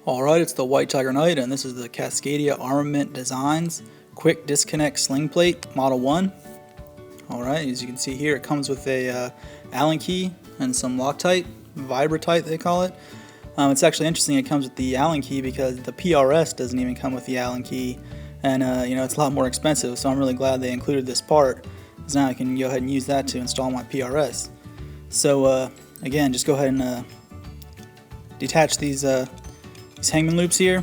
Alright, it's the White Tiger Knight, and this is the Cascadia Armament Designs Quick Disconnect Sling Plate Model 1. Alright, as you can see here, it comes with a Allen key and some Loctite, Vibratite they call it. It's actually interesting it comes with the Allen key because the PRS doesn't even come with the Allen key, and it's a lot more expensive, so I'm really glad they included this part, because now I can go ahead and use that to install my PRS. So again, just go ahead and detach these hangman loops here,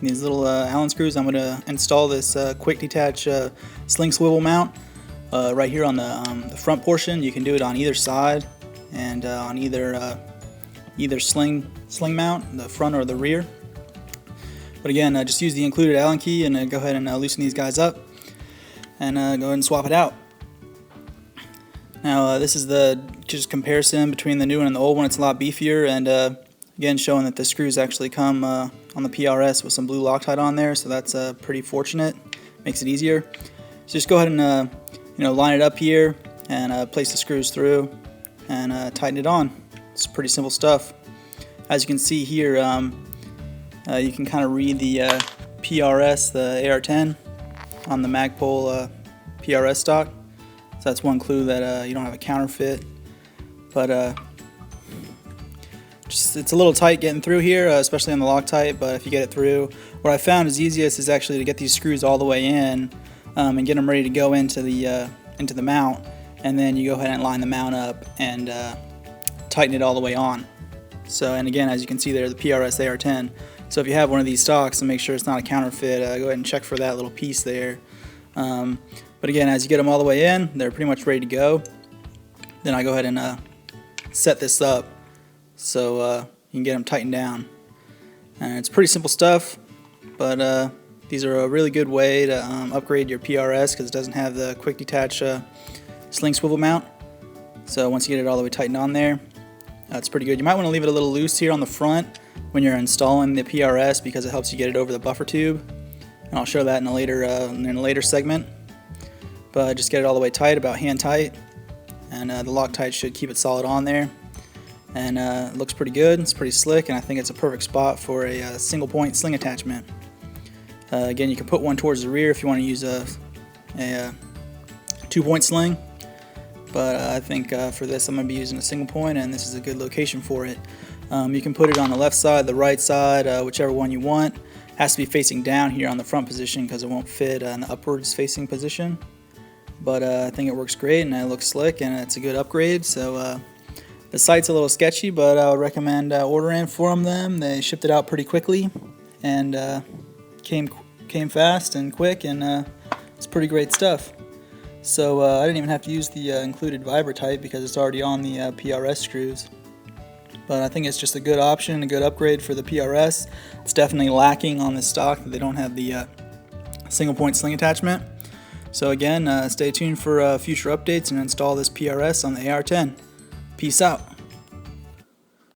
these little Allen screws. I'm going to install this quick detach sling swivel mount right here on the front portion. You can do it on either side and on either sling mount, the front or the rear. But again, just use the included Allen key and go ahead and loosen these guys up and go ahead and swap it out. Now this is the just comparison between the new one and the old one. It's a lot beefier, and again, showing that the screws actually come on the PRS with some blue Loctite on there, so that's pretty fortunate. Makes it easier. So just go ahead and line it up here and place the screws through and tighten it on. It's pretty simple stuff. As you can see here, you can kind of read the PRS, the AR-10 on the Magpul PRS stock. So that's one clue that you don't have a counterfeit. But it's a little tight getting through here, especially on the Loctite, but if you get it through, what I found is easiest is actually to get these screws all the way in and get them ready to go into the mount, and then you go ahead and line the mount up and tighten it all the way on. So, and again, as you can see there, the PRS AR-10. So if you have one of these stocks and make sure it's not a counterfeit, go ahead and check for that little piece there. But again, as you get them all the way in, they're pretty much ready to go. Then I go ahead and set this up so you can get them tightened down. And it's pretty simple stuff, but these are a really good way to upgrade your PRS because it doesn't have the quick detach sling swivel mount. So once you get it all the way tightened on there, it's pretty good. You might want to leave it a little loose here on the front when you're installing the PRS because it helps you get it over the buffer tube. And I'll show that in a later segment. But just get it all the way tight, about hand tight, and the Loctite should keep it solid on there. And it looks pretty good. It's pretty slick, and I think it's a perfect spot for a single point sling attachment. Again, you can put one towards the rear if you want to use a 2-point sling, but I think for this I'm going to be using a single point, and this is a good location for it. You can put it on the left side, the right side, whichever one you want. It has to be facing down here on the front position because it won't fit in the upwards facing position. But I think it works great, and it looks slick, and it's a good upgrade. So the site's a little sketchy, but I would recommend ordering from them. They shipped it out pretty quickly, and came fast and quick, and it's pretty great stuff. So I didn't even have to use the included Vibratite because it's already on the PRS screws. But I think it's just a good option, a good upgrade for the PRS. It's definitely lacking on this stock that they don't have the single point sling attachment. So again, stay tuned for future updates and install this PRS on the AR-10. Peace out.